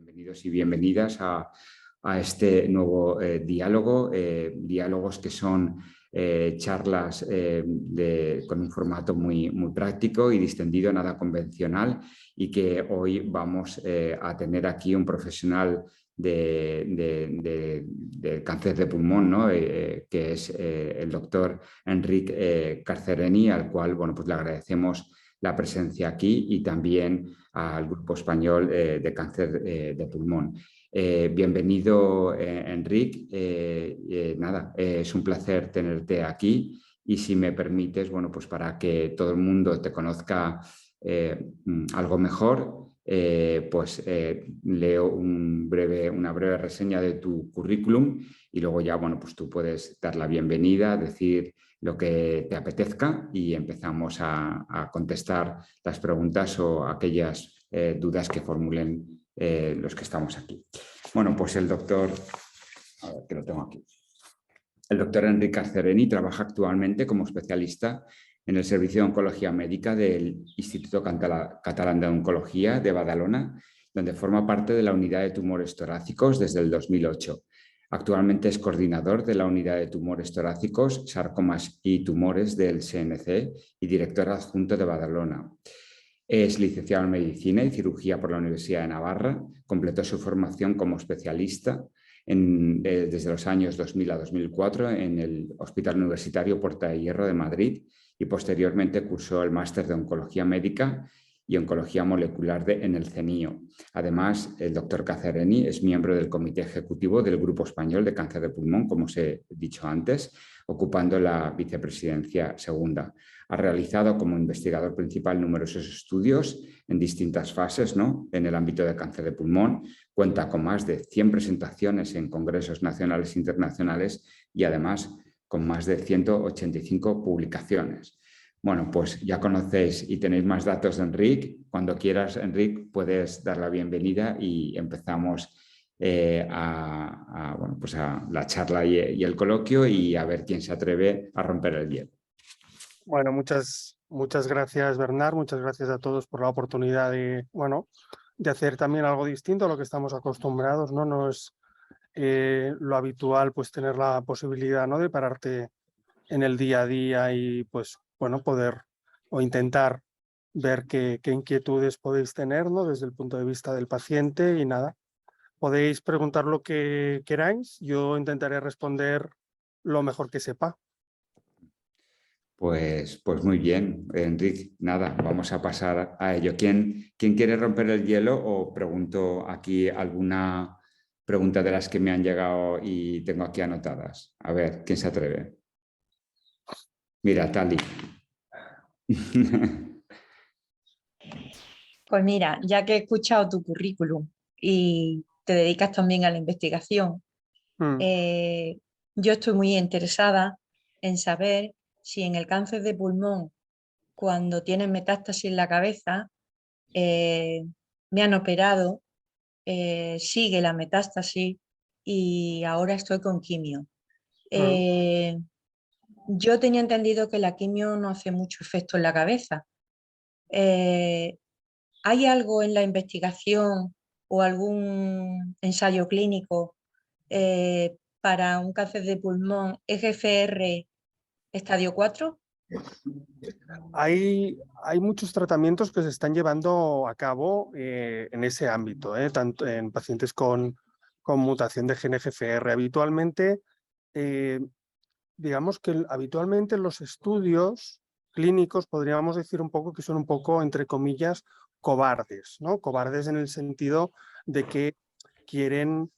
Bienvenidos y bienvenidas a este nuevo diálogo, diálogos que son charlas con un formato muy práctico y distendido, nada convencional, y que hoy vamos a tener aquí un profesional de cáncer de pulmón, ¿no? Que es el doctor Enric Carcereni, al cual pues le agradecemos la presencia aquí, y también al Grupo Español de Cáncer de Pulmón. Bienvenido, Enric. Nada, es un placer tenerte aquí, y si me permites, pues para que todo el mundo te conozca algo mejor, leo una breve reseña de tu currículum, y luego ya pues tú puedes dar la bienvenida, decir lo que te apetezca, y empezamos a contestar las preguntas o aquellas dudas que formulen los que estamos aquí. Bueno, pues el doctor, a ver, que lo tengo aquí. El doctor Enric Carcereni trabaja actualmente como especialista en el Servicio de Oncología Médica del Instituto Catalán de Oncología de Badalona, donde forma parte de la Unidad de Tumores Torácicos desde el 2008. Actualmente es coordinador de la Unidad de Tumores Torácicos, Sarcomas y Tumores del CNC y director adjunto de Badalona. Es licenciado en Medicina y Cirugía por la Universidad de Navarra. Completó su formación como especialista desde los años 2000 a 2004 en el Hospital Universitario Puerta de Hierro de Madrid, y posteriormente cursó el máster de Oncología Médica y Oncología Molecular en el CENIO. Además, el doctor Carcereni es miembro del Comité Ejecutivo del Grupo Español de Cáncer de Pulmón, como os he dicho antes, ocupando la vicepresidencia segunda. Ha realizado como investigador principal numerosos estudios en distintas fases, ¿no?, en el ámbito de cáncer de pulmón. Cuenta con más de 100 presentaciones en congresos nacionales e internacionales, y además con más de 185 publicaciones. Bueno, pues ya conocéis y tenéis más datos de Enric. Cuando quieras, Enric, puedes dar la bienvenida y empezamos a la charla y el coloquio, y a ver quién se atreve a romper el hielo. Bueno, muchas gracias, Bernard. Muchas gracias a todos por la oportunidad de hacer también algo distinto a lo que estamos acostumbrados, ¿no? No es lo habitual, pues, tener la posibilidad, ¿no?, de pararte en el día a día y, pues, poder o intentar ver qué inquietudes podéis tener, ¿no?, desde el punto de vista del paciente. Y nada, podéis preguntar lo que queráis. Yo intentaré responder lo mejor que sepa. Pues muy bien, Enric. Nada, vamos a pasar a ello. ¿Quién quiere romper el hielo, o pregunto aquí alguna pregunta de las que me han llegado y tengo aquí anotadas? A ver, ¿quién se atreve? Mira, Tali. Pues mira, ya que he escuchado tu currículum y te dedicas también a la investigación, yo estoy muy interesada en saber si en el cáncer de pulmón, cuando tienes metástasis en la cabeza, me han operado, sigue la metástasis y ahora estoy con quimio. Yo tenía entendido que la quimio no hace mucho efecto en la cabeza. ¿Hay algo en la investigación o algún ensayo clínico para un cáncer de pulmón EGFR estadio 4? Hay muchos tratamientos que se están llevando a cabo en ese ámbito, tanto en pacientes con mutación de gen EGFR. Habitualmente, digamos que habitualmente los estudios clínicos podríamos decir un poco que son un poco, entre comillas, cobardes, ¿no? Cobardes en el sentido de que quieren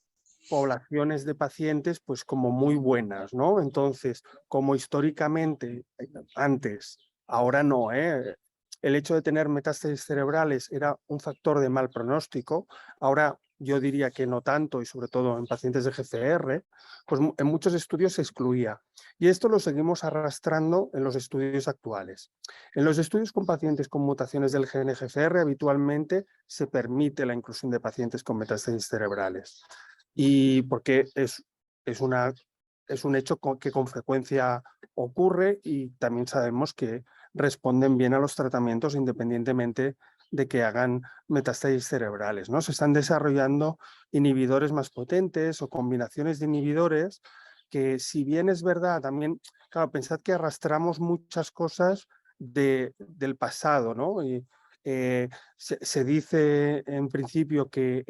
poblaciones de pacientes pues como muy buenas, ¿no? Entonces, como históricamente antes, ahora no, el hecho de tener metástasis cerebrales era un factor de mal pronóstico. Ahora yo diría que no tanto, y sobre todo en pacientes de GCR, pues en muchos estudios se excluía. Y esto lo seguimos arrastrando en los estudios actuales. En los estudios con pacientes con mutaciones del gen GCR habitualmente se permite la inclusión de pacientes con metástasis cerebrales. Y porque es un hecho que con frecuencia ocurre, y también sabemos que responden bien a los tratamientos independientemente de que hagan metástasis cerebrales, ¿no? Se están desarrollando inhibidores más potentes o combinaciones de inhibidores que, si bien es verdad, también, claro, pensad que arrastramos muchas cosas del pasado, ¿no? Y, se dice en principio que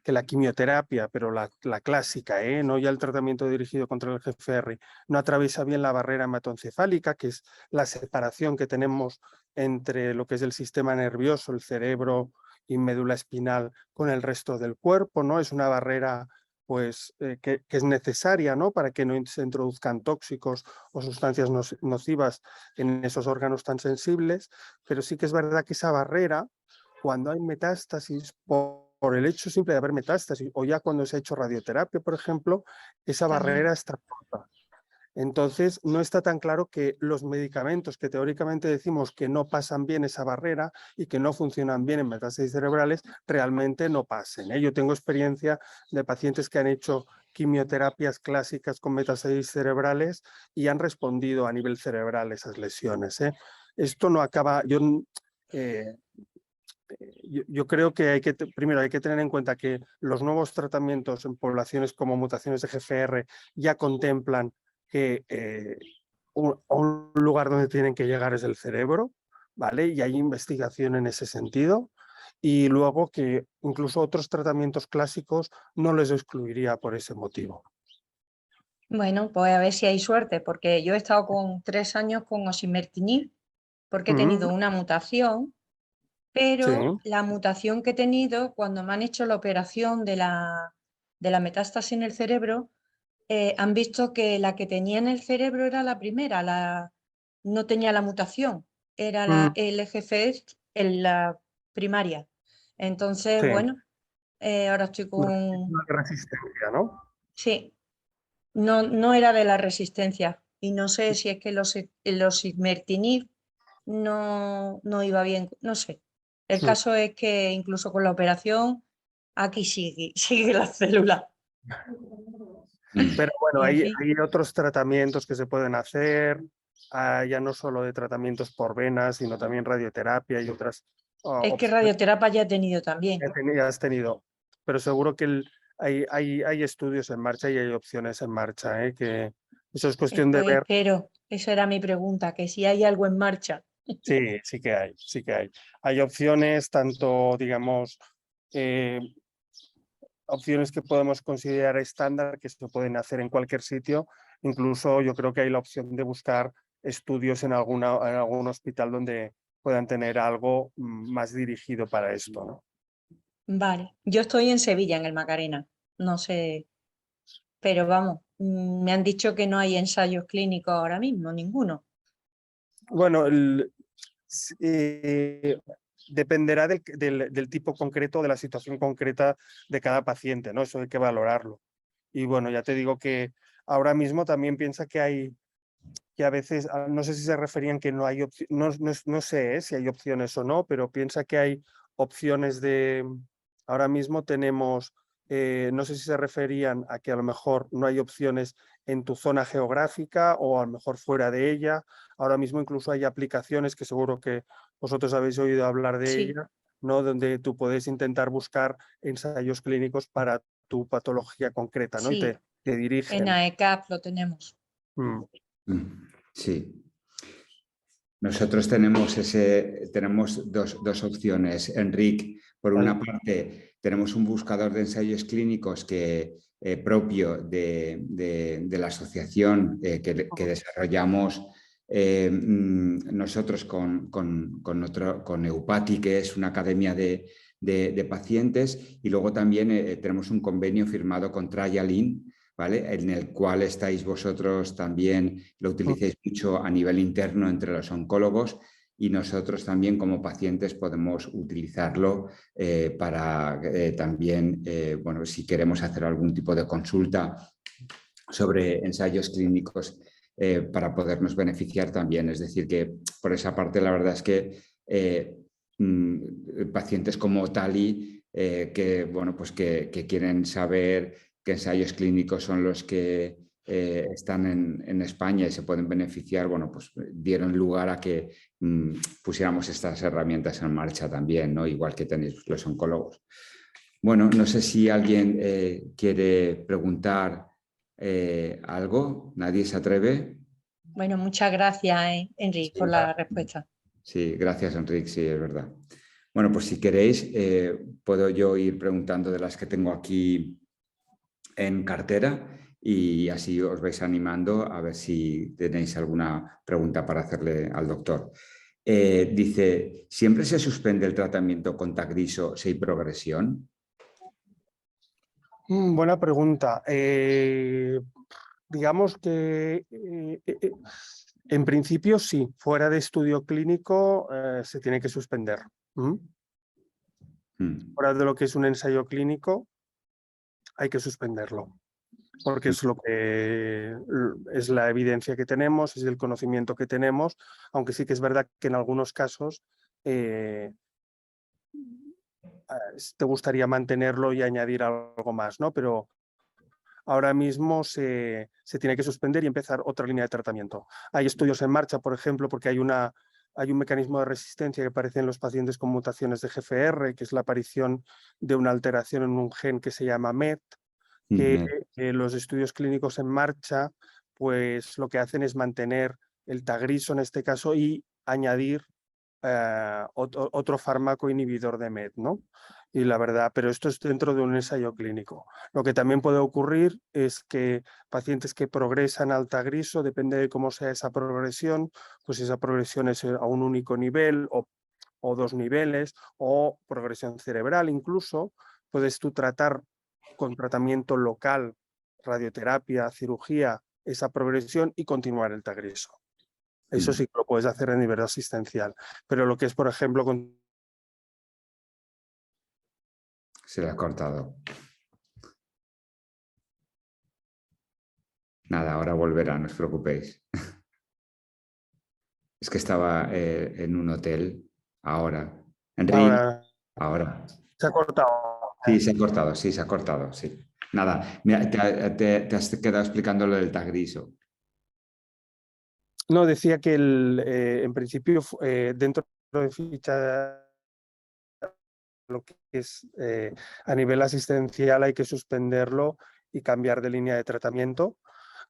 la quimioterapia, pero la clásica, no ya el tratamiento dirigido contra el GFR, no atraviesa bien la barrera hematoencefálica, que es la separación que tenemos entre lo que es el sistema nervioso, el cerebro y médula espinal con el resto del cuerpo, ¿no? Es una barrera pues, que es necesaria, ¿no? Para que no se introduzcan tóxicos o sustancias nocivas en esos órganos tan sensibles, pero sí que es verdad que esa barrera, cuando hay metástasis por el hecho simple de haber metástasis, o ya cuando se ha hecho radioterapia, por ejemplo, esa También. barrera está rota. Entonces, no está tan claro que los medicamentos que teóricamente decimos que no pasan bien esa barrera y que no funcionan bien en metástasis cerebrales, realmente no pasen, ¿eh? Yo tengo experiencia de pacientes que han hecho quimioterapias clásicas con metástasis cerebrales y han respondido a nivel cerebral esas lesiones, ¿eh? Esto no acaba... Yo creo que primero hay que tener en cuenta que los nuevos tratamientos en poblaciones como mutaciones de GFR ya contemplan que un lugar donde tienen que llegar es el cerebro, ¿vale? Y hay investigación en ese sentido. Y luego que incluso otros tratamientos clásicos no les excluiría por ese motivo. Bueno, pues a ver si hay suerte, porque yo he estado con 3 años con osimertinib, porque he tenido una mutación, Sí. pero la mutación que he tenido, cuando me han hecho la operación de la metástasis en el cerebro, han visto que la que tenía en el cerebro era la primera, no tenía la mutación, era la LGF, en la primaria. Entonces, Sí. bueno, ahora estoy con... Una resistencia, ¿no? Sí, no era de la resistencia y no sé si es que los imertinib no iba bien, no sé. El caso es que incluso con la operación aquí sigue la célula. Pero bueno, En hay fin, otros tratamientos que se pueden hacer, ya no solo de tratamientos por venas, sino también radioterapia y otras es que opciones radioterapia ya he tenido también. que has tenido. Pero seguro que hay estudios en marcha y hay opciones en marcha, que eso es cuestión de Pues ver. espero, esa era mi pregunta, que si hay algo en marcha. Sí, sí que hay, sí que hay. Hay opciones, tanto, digamos, eh, opciones que podemos considerar estándar, que se pueden hacer en cualquier sitio. Incluso yo creo que hay la opción de buscar estudios en algún hospital donde puedan tener algo más dirigido para esto, ¿no? Vale, yo estoy en Sevilla, en el Macarena, no sé, pero vamos, me han dicho que no hay ensayos clínicos ahora mismo, ninguno. Bueno, dependerá del tipo concreto, de la situación concreta de cada paciente, ¿no? Eso hay que valorarlo. Y bueno, ya te digo que ahora mismo también piensa que a veces, no sé si se referían que no hay opciones, no sé si hay opciones o no, pero piensa que hay opciones ahora mismo tenemos, no sé si se referían a que a lo mejor no hay opciones en tu zona geográfica o a lo mejor fuera de ella. Ahora mismo incluso hay aplicaciones que seguro que vosotros habéis oído hablar de Sí, ella, ¿no? Donde tú puedes intentar buscar ensayos clínicos para tu patología concreta, ¿no? Y sí, te en dirigen. AECAP lo tenemos. Mm. Sí. Nosotros tenemos dos opciones, Enric. Por una parte, tenemos un buscador de ensayos clínicos propio de la asociación que desarrollamos nosotros con EUPATI, que es una academia de pacientes, y luego también tenemos un convenio firmado con Trialin, ¿vale? En el cual estáis vosotros también, lo utilicéis mucho a nivel interno entre los oncólogos, y nosotros también como pacientes podemos utilizarlo para también, bueno, si queremos hacer algún tipo de consulta sobre ensayos clínicos para podernos beneficiar también. Es decir, que por esa parte la verdad es que pacientes como Tali, bueno, pues que quieren saber qué ensayos clínicos son los que están en España y se pueden beneficiar, bueno, pues dieron lugar a que pusiéramos estas herramientas en marcha también, ¿no? Igual que tenéis los oncólogos. Bueno, no sé si alguien quiere preguntar algo. ¿Nadie se atreve? Bueno, muchas gracias, Enrique, Sí, por la respuesta. sí, gracias, Enrique, sí, es verdad. Bueno, pues si queréis, puedo yo ir preguntando de las que tengo aquí en cartera y así os vais animando a ver si tenéis alguna pregunta para hacerle al doctor. Dice, ¿siempre se suspende el tratamiento con Tagrisso si hay progresión? Buena pregunta. Digamos que en principio sí, fuera de estudio clínico se tiene que suspender. Fuera de lo que es un ensayo clínico hay que suspenderlo, porque es lo que es la evidencia que tenemos, es el conocimiento que tenemos, aunque sí que es verdad que en algunos casos te gustaría mantenerlo y añadir algo más, ¿no? Pero ahora mismo se tiene que suspender y empezar otra línea de tratamiento. Hay estudios en marcha, por ejemplo, porque hay un mecanismo de resistencia que aparece en los pacientes con mutaciones de GFR, que es la aparición de una alteración en un gen que se llama MET, que los estudios clínicos en marcha, pues lo que hacen es mantener el Tagrisso en este caso y añadir otro fármaco inhibidor de MET, ¿no? Y la verdad, pero esto es dentro de un ensayo clínico. Lo que también puede ocurrir es que pacientes que progresan al Tagrisso, depende de cómo sea esa progresión, pues esa progresión es a un único nivel o dos niveles, o progresión cerebral incluso, puedes tú tratar con tratamiento local, radioterapia, cirugía, esa progresión y continuar el Tagrisso. Eso sí que lo puedes hacer a nivel asistencial. Pero lo que es, por ejemplo, con... Se le ha cortado. Nada, ahora volverá, no os preocupéis. Es que estaba en un hotel ahora. Enrique, Ahora ahora. se ha cortado. Sí, se ha cortado, sí, se ha cortado, sí. Nada, mira, te has quedado explicando lo del Tagrisso. No, decía que en principio dentro de ficha lo que es a nivel asistencial hay que suspenderlo y cambiar de línea de tratamiento,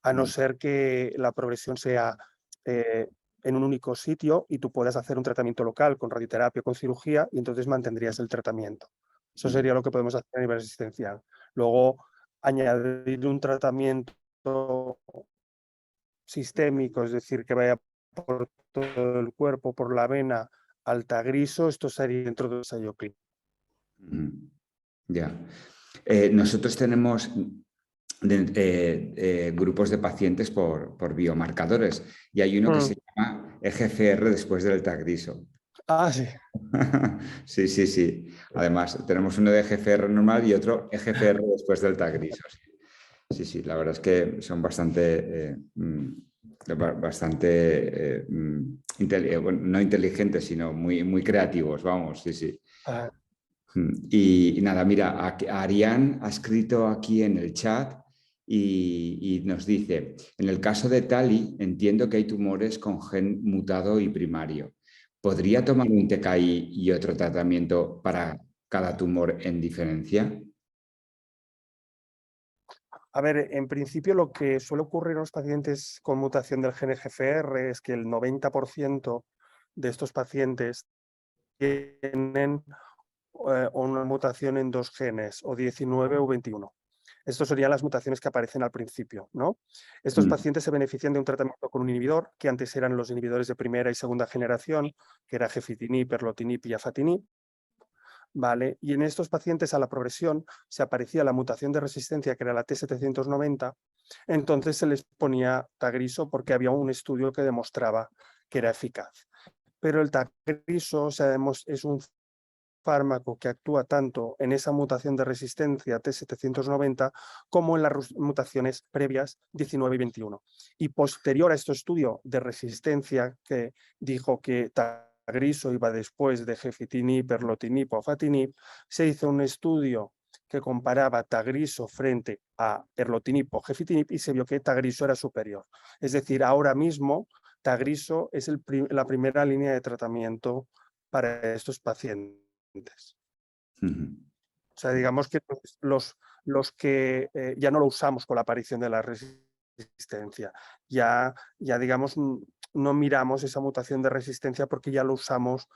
a no ser que la progresión sea en un único sitio y tú puedas hacer un tratamiento local con radioterapia o con cirugía y entonces mantendrías el tratamiento. Eso sería lo que podemos hacer a nivel asistencial. Luego, añadir un tratamiento sistémico, es decir, que vaya por todo el cuerpo, por la vena, al Tagrisso, esto sería dentro del ensayo clínico. Ya. Nosotros tenemos grupos de pacientes por biomarcadores y hay uno que se llama EGFR después del Tagrisso. Ah, sí. Sí, sí, sí. Además, tenemos uno de EGFR normal y otro EGFR después del Tagrisso. Sí, sí, la verdad es que son bastante, no inteligentes, sino muy, muy creativos, vamos, sí, sí. Ah, Y nada, mira, Arián ha escrito aquí en el chat y nos dice, en el caso de Tali, entiendo que hay tumores con gen mutado y primario. ¿Podría tomar un TKI y otro tratamiento para cada tumor en diferencia? a ver, en principio lo que suele ocurrir en los pacientes con mutación del gen EGFR es que el 90% de estos pacientes tienen una mutación en dos genes, o 19 o 21. Estas serían las mutaciones que aparecen al principio, ¿no? Estos pacientes se benefician de un tratamiento con un inhibidor, que antes eran los inhibidores de primera y segunda generación, que era gefitinib, erlotinib y afatinib, ¿vale? Y en estos pacientes a la progresión se aparecía la mutación de resistencia, que era la T790, entonces se les ponía Tagrisso porque había un estudio que demostraba que era eficaz. Pero el Tagrisso es un fármaco que actúa tanto en esa mutación de resistencia T790 como en las mutaciones previas 19 y 21. Y posterior a este estudio de resistencia que dijo que Tagrisso iba después de gefitinib, erlotinib o afatinib, se hizo un estudio que comparaba Tagrisso frente a erlotinib o gefitinib y se vio que Tagrisso era superior. Es decir, ahora mismo Tagrisso es la primera línea de tratamiento para estos pacientes. O sea, digamos que los que ya no lo usamos con la aparición de la resistencia, ya digamos, no miramos esa mutación de resistencia porque ya lo usamos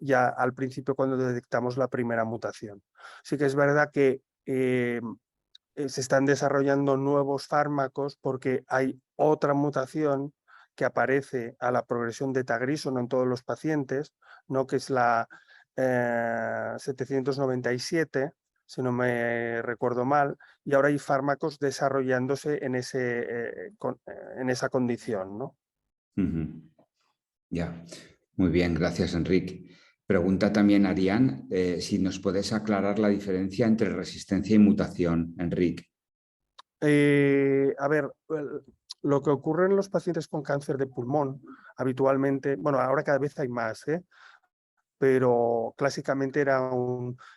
ya al principio cuando detectamos la primera mutación. Sí que es verdad que se están desarrollando nuevos fármacos porque hay otra mutación que aparece a la progresión de Tagrisso, no en todos los pacientes, ¿no? Que es la 797, si no me recuerdo mal, y ahora hay fármacos desarrollándose en esa condición, ¿no? Ya, muy bien, gracias, Enrique. Pregunta también Arián si nos puedes aclarar la diferencia entre resistencia y mutación, Enrique. A ver, lo que ocurre en los pacientes con cáncer de pulmón habitualmente, bueno, ahora cada vez hay más, pero clásicamente era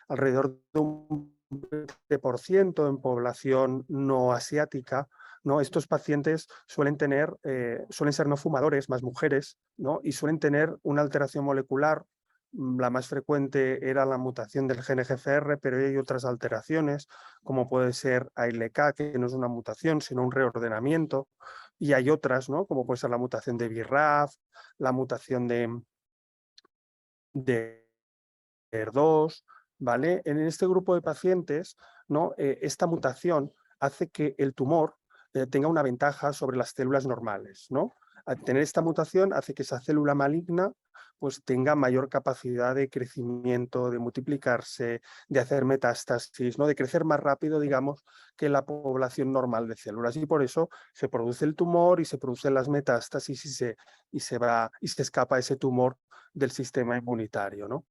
alrededor de un 20% en población no asiática, ¿no? Estos pacientes suelen ser no fumadores, más mujeres, ¿no? Y suelen tener una alteración molecular. La más frecuente era la mutación del gen EGFR, pero hay otras alteraciones, como puede ser AILK, que no es una mutación, sino un reordenamiento, y hay otras, ¿no? Como puede ser la mutación de BRAF, la mutación de HER2, ¿vale? En este grupo de pacientes, ¿no? Esta mutación hace que el tumor tenga una ventaja sobre las células normales, ¿no? Al tener esta mutación hace que esa célula maligna pues tenga mayor capacidad de crecimiento, de multiplicarse, de hacer metástasis, ¿no? De crecer más rápido, digamos, que la población normal de células. Y por eso se produce el tumor y se producen las metástasis y se escapa ese tumor del sistema inmunitario, ¿no?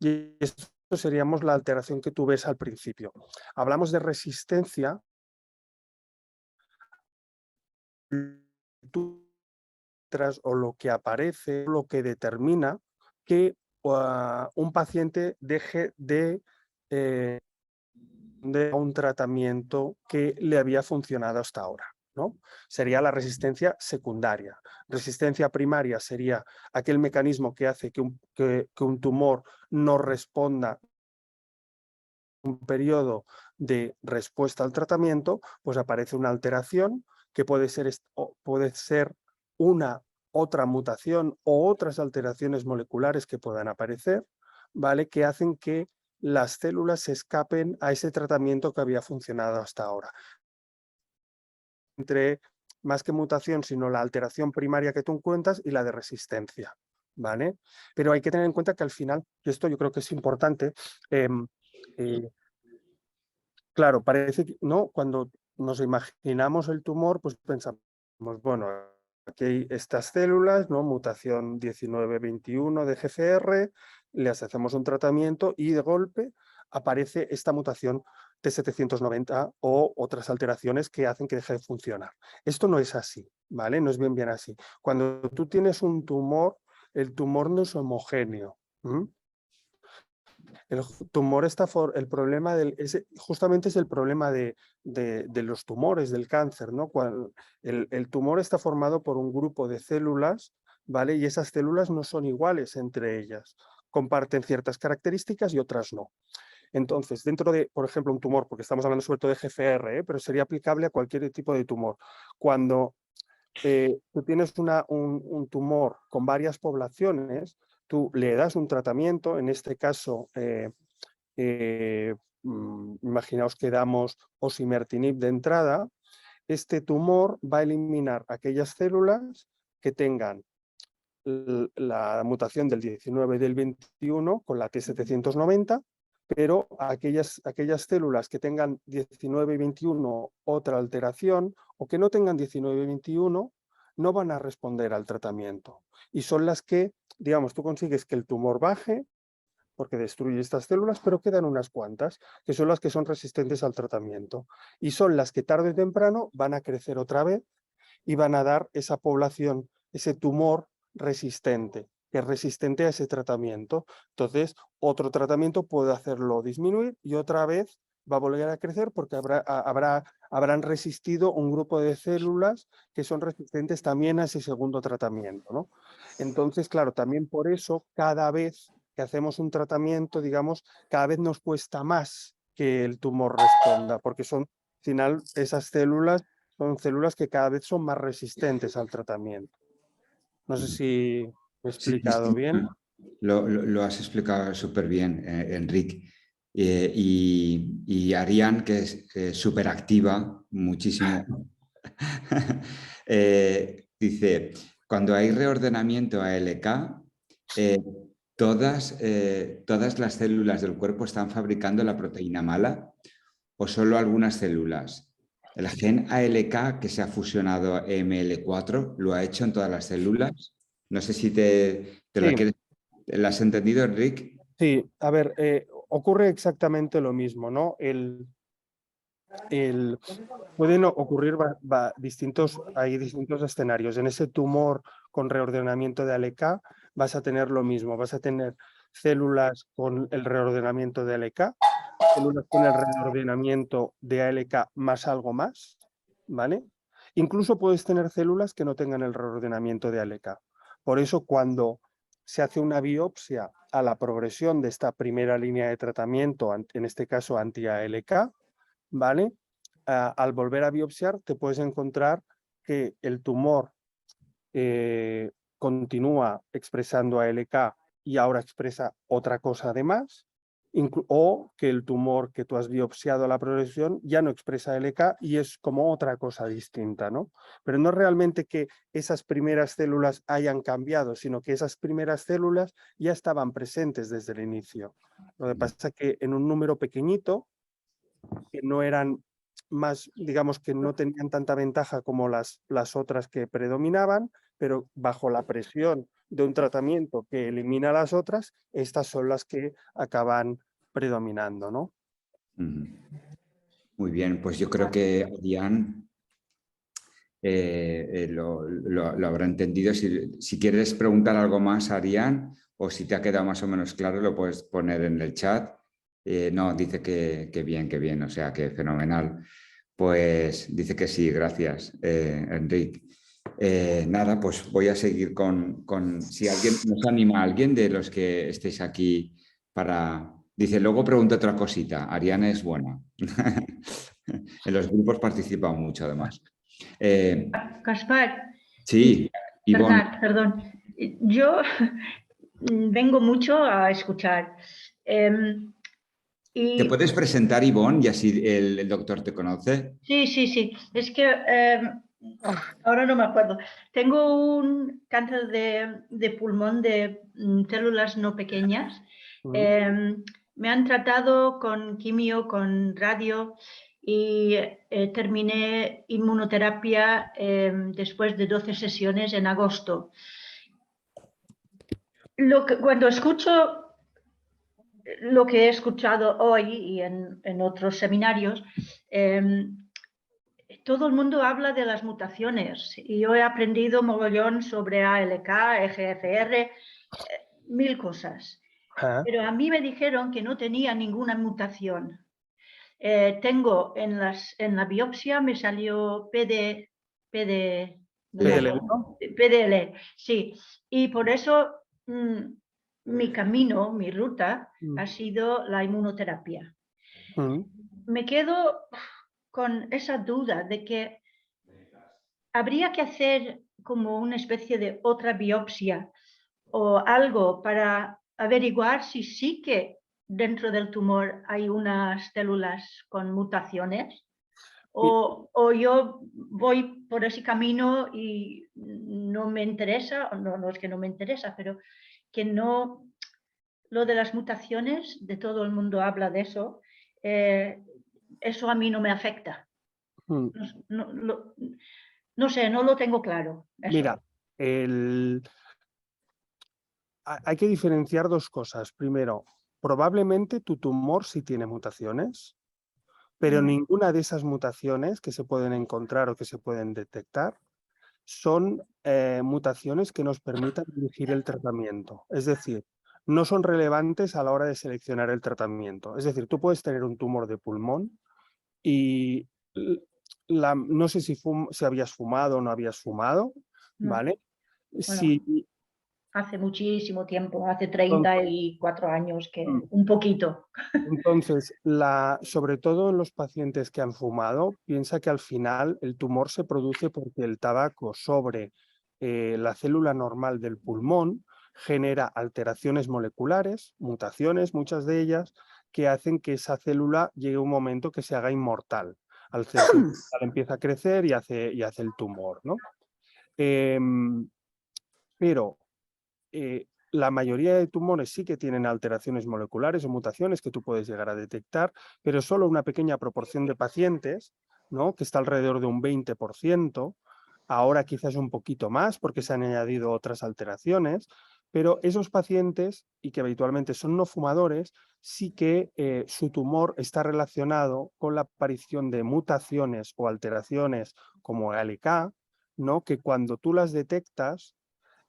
Y esto seríamos la alteración que tú ves al principio. Hablamos de resistencia. O lo que aparece, lo que determina que un paciente deje de un tratamiento que le había funcionado hasta ahora, ¿no? Sería la resistencia secundaria. Resistencia primaria sería aquel mecanismo que hace que un tumor no responda un periodo de respuesta al tratamiento, pues aparece una alteración que puede ser una otra mutación o otras alteraciones moleculares que puedan aparecer, ¿vale? Que hacen que las células se escapen a ese tratamiento que había funcionado hasta ahora. Entre más que mutación, sino la alteración primaria que tú encuentras y la de resistencia, ¿vale? Pero hay que tener en cuenta que al final, y esto yo creo que es importante, claro, parece que, ¿no? Cuando nos imaginamos el tumor, pues pensamos, bueno, aquí hay estas células, ¿no? Mutación 1921 de GFR, les hacemos un tratamiento y de golpe aparece esta mutación T790 o otras alteraciones que hacen que deje de funcionar. Esto no es así, ¿vale? No es bien así. Cuando tú tienes un tumor, el tumor no es homogéneo. El tumor el problema justamente es el problema de los tumores, del cáncer, ¿no? El tumor está formado por un grupo de células, ¿vale? Y esas células no son iguales entre ellas. Comparten ciertas características y otras no. Entonces, dentro de, por ejemplo, un tumor, porque estamos hablando sobre todo de GFR, pero sería aplicable a cualquier tipo de tumor. Cuando tú tienes un tumor con varias poblaciones, tú le das un tratamiento, en este caso, imaginaos que damos osimertinib de entrada, este tumor va a eliminar aquellas células que tengan la mutación del 19 y del 21 con la T790, pero aquellas células que tengan 19 y 21 otra alteración o que no tengan 19 y 21 no van a responder al tratamiento. Y son las que, digamos, tú consigues que el tumor baje porque destruye estas células, pero quedan unas cuantas, que son las que son resistentes al tratamiento. Y son las que tarde o temprano van a crecer otra vez y van a dar esa población, ese tumor resistente, que es resistente a ese tratamiento. Entonces, otro tratamiento puede hacerlo disminuir y otra vez va a volver a crecer porque habrán resistido un grupo de células que son resistentes también a ese segundo tratamiento, ¿no? Entonces, claro, también por eso cada vez que hacemos un tratamiento, digamos, cada vez nos cuesta más que el tumor responda, porque son, al final, esas células son células que cada vez son más resistentes al tratamiento. No sé si me he Sí, explicado bien. lo has explicado súper bien, Enric. Y Ariane, que es súper activa, muchísimo, dice, cuando hay reordenamiento ALK, eh, todas las células del cuerpo están fabricando la proteína mala o solo algunas células. El gen ALK que se ha fusionado a ML4 lo ha hecho en todas las células. No sé si te la Sí. quieres. ¿La has entendido, Enric? Sí, a ver, ocurre exactamente lo mismo, ¿no? Pueden ocurrir hay distintos escenarios. En ese tumor con reordenamiento de ALK vas a tener lo mismo, vas a tener células con el reordenamiento de ALK, células con el reordenamiento de ALK más algo más, ¿vale? Incluso puedes tener células que no tengan el reordenamiento de ALK. Por eso cuando se hace una biopsia a la progresión de esta primera línea de tratamiento, en este caso anti-ALK, ¿vale? Al volver a biopsiar te puedes encontrar que el tumor continúa expresando ALK y ahora expresa otra cosa además, o que el tumor que tú has biopsiado a la progresión ya no expresa ALK y es como otra cosa distinta, ¿no? Pero no es realmente que esas primeras células hayan cambiado, sino que esas primeras células ya estaban presentes desde el inicio. Lo que pasa es que en un número pequeñito, que no eran más, digamos que no tenían tanta ventaja como las otras que predominaban, pero bajo la presión de un tratamiento que elimina las otras, estas son las que acaban predominando, ¿no? Muy bien, pues yo creo que Ariane lo habrá entendido. Si quieres preguntar algo más, Ariane, o si te ha quedado más o menos claro, lo puedes poner en el chat. No, dice que bien, o sea, que fenomenal. Pues dice que sí, gracias, Enric. Nada, pues voy a seguir con si alguien nos anima, alguien de los que estéis aquí para... Dice, luego pregunta otra cosita, Ariane es buena. En los grupos participa mucho, además. Gaspar, Sí, Ivonne. perdón. Yo vengo mucho a escuchar. ¿Te puedes presentar, Ivonne, y así el doctor te conoce? Sí. Es que ahora no me acuerdo. Tengo un cáncer de pulmón de células no pequeñas. Me han tratado con quimio, con radio y terminé inmunoterapia después de 12 sesiones en agosto. Cuando escucho lo que he escuchado hoy y en otros seminarios, todo el mundo habla de las mutaciones y yo he aprendido mogollón sobre ALK, EGFR, mil cosas. Pero a mí me dijeron que no tenía ninguna mutación. Tengo en la biopsia me salió PDL, sí. Y por eso mi camino, mi ruta ha sido la inmunoterapia. Me quedo con esa duda de que habría que hacer como una especie de otra biopsia o algo para averiguar si sí que dentro del tumor hay unas células con mutaciones o yo voy por ese camino y no me interesa, no es que no me interesa, pero que no, lo de las mutaciones, de todo el mundo habla de eso, eso a mí no me afecta. No sé, no lo tengo claro. Eso. Mira, hay que diferenciar dos cosas. Primero, probablemente tu tumor sí tiene mutaciones, pero ninguna de esas mutaciones que se pueden encontrar o que se pueden detectar son mutaciones que nos permitan dirigir el tratamiento. Es decir, no son relevantes a la hora de seleccionar el tratamiento. Es decir, tú puedes tener un tumor de pulmón y no sé si habías fumado o no habías fumado, No. ¿vale? Bueno, Si, hace muchísimo tiempo, hace 34 años, que un poquito. Entonces, sobre todo en los pacientes que han fumado, piensa que al final el tumor se produce porque el tabaco sobre la célula normal del pulmón genera alteraciones moleculares, mutaciones, muchas de ellas, que hacen que esa célula llegue a un momento que se haga inmortal. Al ser inmortal empieza a crecer y hace el tumor, ¿no? Pero la mayoría de tumores sí que tienen alteraciones moleculares o mutaciones que tú puedes llegar a detectar, pero solo una pequeña proporción de pacientes, ¿no? Que está alrededor de un 20%, ahora quizás un poquito más porque se han añadido otras alteraciones, pero esos pacientes, y que habitualmente son no fumadores, sí que su tumor está relacionado con la aparición de mutaciones o alteraciones como LK, ¿no? Que cuando tú las detectas,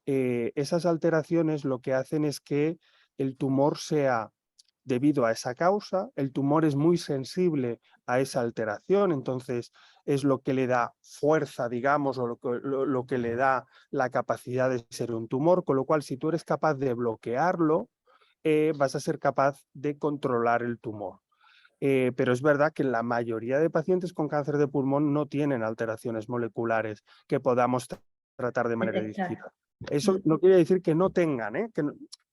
esas alteraciones lo que hacen es que el tumor sea, debido a esa causa, el tumor es muy sensible a esa alteración, entonces es lo que le da fuerza, digamos, o lo que le da la capacidad de ser un tumor, con lo cual si tú eres capaz de bloquearlo, vas a ser capaz de controlar el tumor. Pero es verdad que la mayoría de pacientes con cáncer de pulmón no tienen alteraciones moleculares que podamos tratar de manera dirigida. Eso no quiere decir que no tengan,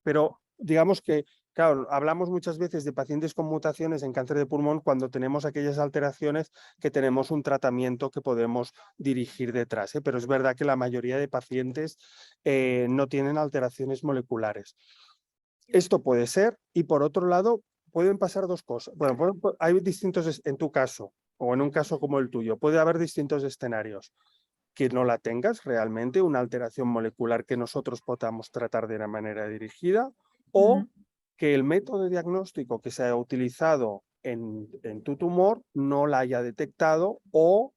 pero digamos que, claro, hablamos muchas veces de pacientes con mutaciones en cáncer de pulmón cuando tenemos aquellas alteraciones que tenemos un tratamiento que podemos dirigir detrás, pero es verdad que la mayoría de pacientes no tienen alteraciones moleculares. Esto puede ser, y por otro lado, pueden pasar dos cosas. Bueno, hay distintos, en tu caso, o en un caso como el tuyo, puede haber distintos escenarios. Que no la tengas realmente, una alteración molecular que nosotros podamos tratar de una manera dirigida, o que el método diagnóstico que se ha utilizado en tu tumor no la haya detectado, o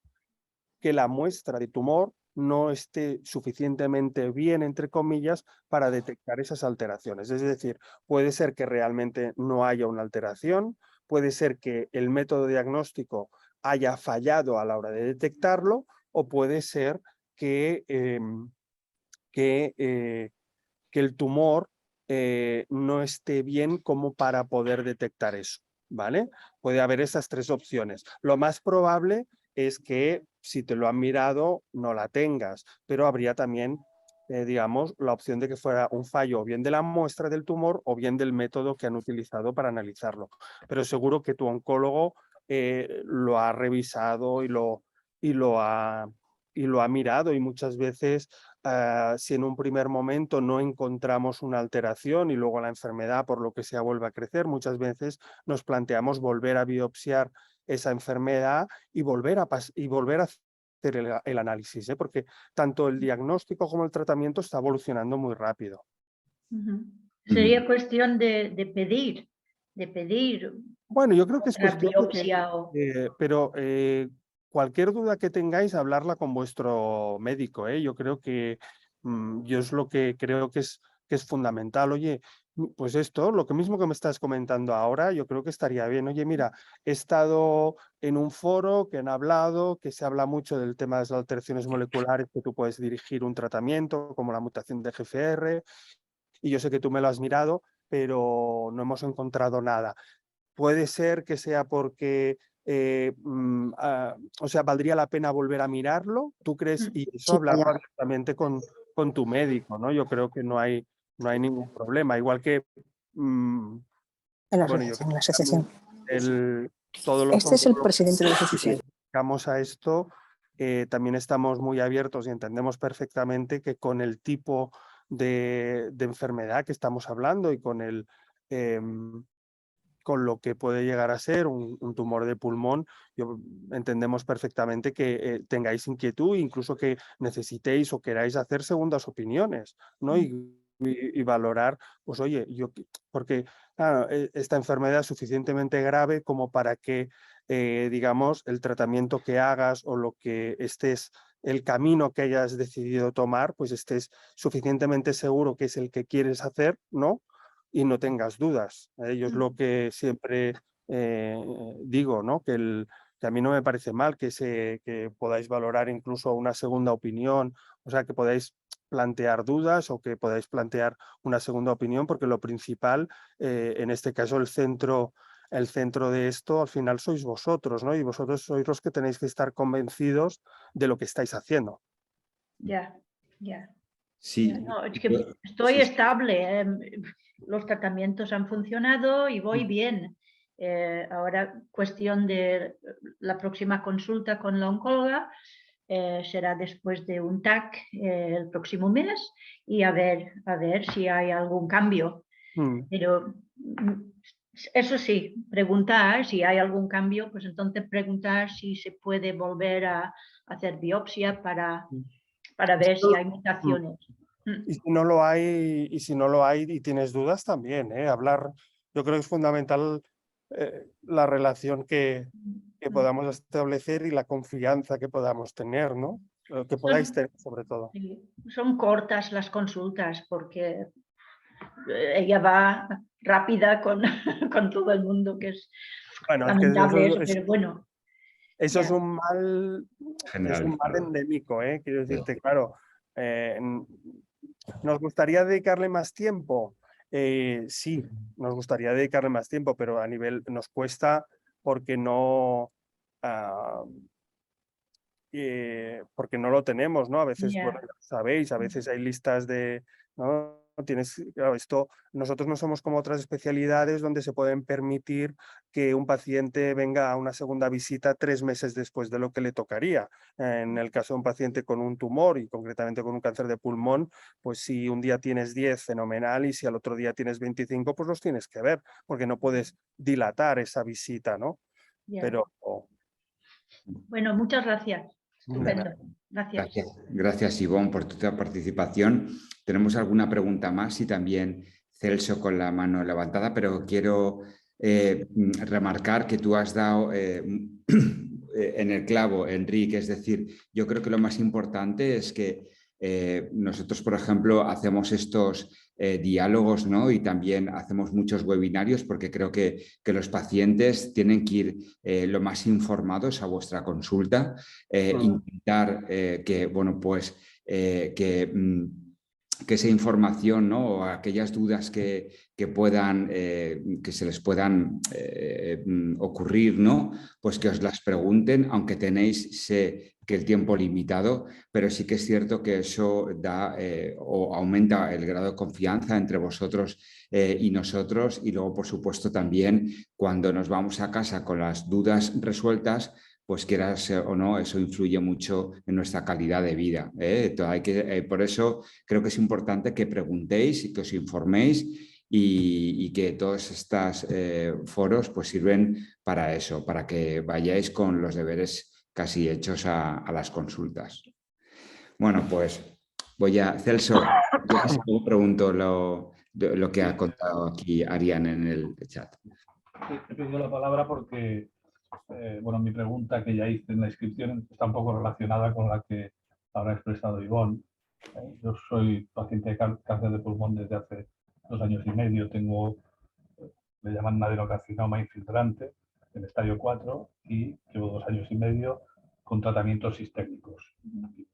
que la muestra de tumor no esté suficientemente bien, entre comillas, para detectar esas alteraciones. Es decir, puede ser que realmente no haya una alteración, puede ser que el método diagnóstico haya fallado a la hora de detectarlo, o puede ser que, que el tumor no esté bien como para poder detectar eso, ¿vale? Puede haber esas tres opciones. Lo más probable es que si te lo han mirado no la tengas, pero habría también, digamos, la opción de que fuera un fallo o bien de la muestra del tumor o bien del método que han utilizado para analizarlo. Pero seguro que tu oncólogo lo ha revisado y lo ha mirado, y muchas veces si en un primer momento no encontramos una alteración y luego la enfermedad por lo que sea vuelve a crecer, muchas veces nos planteamos volver a biopsiar esa enfermedad y volver a hacer el análisis, porque tanto el diagnóstico como el tratamiento está evolucionando muy rápido. Sería cuestión de pedir. Bueno, yo creo que es cuestión biopsia pero cualquier duda que tengáis, hablarla con vuestro médico, Yo creo que yo es lo que creo que es fundamental. Oye, pues esto, lo que mismo que me estás comentando ahora, yo creo que estaría bien. Oye, mira, he estado en un foro que han hablado, que se habla mucho del tema de las alteraciones moleculares, que tú puedes dirigir un tratamiento como la mutación de GFR, y yo sé que tú me lo has mirado, pero no hemos encontrado nada. Puede ser que sea porque, o sea, ¿valdría la pena volver a mirarlo? ¿Tú crees? Y eso hablarlo abiertamente con tu médico, ¿no? Yo creo que no hay ningún problema. Igual que, en la asociación. todos los Este es el presidente de la que asociación. nos dedicamos a esto, también estamos muy abiertos y entendemos perfectamente que con el tipo de enfermedad que estamos hablando y con con lo que puede llegar a ser un tumor de pulmón, entendemos perfectamente que tengáis inquietud, incluso que necesitéis o queráis hacer segundas opiniones, ¿no? Y valorar, pues oye, porque claro, esta enfermedad es suficientemente grave como para que, digamos, el tratamiento que hagas o lo que estés el camino que hayas decidido tomar, pues estés suficientemente seguro que es el que quieres hacer, ¿no? Y no tengas dudas. Yo es lo que siempre digo, ¿no? Que a mí no me parece mal que podáis valorar incluso una segunda opinión, o sea, que podáis plantear dudas o que podáis plantear una segunda opinión, porque lo principal, en este caso el centro de esto, al final sois vosotros, ¿no? Y vosotros sois los que tenéis que estar convencidos de lo que estáis haciendo. Ya, ya. Sí. No, es que estoy estable. Los tratamientos han funcionado y voy bien. Ahora, cuestión de la próxima consulta con la oncóloga será después de un TAC el próximo mes y a ver si hay algún cambio. Pero eso sí, preguntar si hay algún cambio, pues entonces preguntar si se puede volver a hacer biopsia para ver si hay mutaciones. Y si no lo hay, y tienes dudas también, hablar, yo creo que es fundamental la relación que podamos establecer y la confianza que podamos tener, ¿no? Que podáis tener, sobre todo. Son cortas las consultas porque ella va rápida con todo el mundo, que es lamentable eso, pero bueno. Eso es un mal endémico, quiero decirte, claro. ¿Nos gustaría dedicarle más tiempo? Sí, nos gustaría dedicarle más tiempo, pero a nivel nos cuesta porque no lo tenemos, ¿no? A veces, bueno, ya sabéis, a veces hay listas de, ¿no? Claro, nosotros no somos como otras especialidades donde se pueden permitir que un paciente venga a una segunda visita 3 meses después de lo que le tocaría. En el caso de un paciente con un tumor y concretamente con un cáncer de pulmón, pues si un día tienes 10, fenomenal, y si al otro día tienes 25, pues los tienes que ver, porque no puedes dilatar esa visita, ¿no? Pero... Bueno, muchas gracias. Estupendo. Gracias, Ivonne, por tu participación. Tenemos alguna pregunta más y también Celso con la mano levantada, pero quiero remarcar que tú has dado en el clavo, Enrique, es decir, yo creo que lo más importante es que nosotros, por ejemplo, hacemos estos diálogos, ¿no? Y también hacemos muchos webinarios porque creo que los pacientes tienen que ir lo más informados a vuestra consulta, intentar que, bueno, pues que esa información, ¿no? O aquellas dudas que puedan, que se les puedan ocurrir, ¿no? Pues que os las pregunten, aunque tenéis, sé que el tiempo limitado, pero sí que es cierto que eso da o aumenta el grado de confianza entre vosotros y nosotros, y luego, por supuesto, también cuando nos vamos a casa con las dudas resueltas, pues quieras o no, eso influye mucho en nuestra calidad de vida. Entonces por eso creo que es importante que preguntéis y que os informéis y que todos estos foros pues sirven para eso, para que vayáis con los deberes casi hechos a las consultas. Bueno, pues Celso, yo pregunto lo que ha contado aquí Ariane en el chat. He pedido la palabra porque bueno, mi pregunta que ya hice en la inscripción está un poco relacionada con la que habrá expresado Ivonne. Yo soy paciente de cáncer de pulmón desde hace 2 años y medio. Tengo, le llaman un adenocarcinoma infiltrante en estadio 4 y llevo 2 años y medio con tratamientos sistémicos,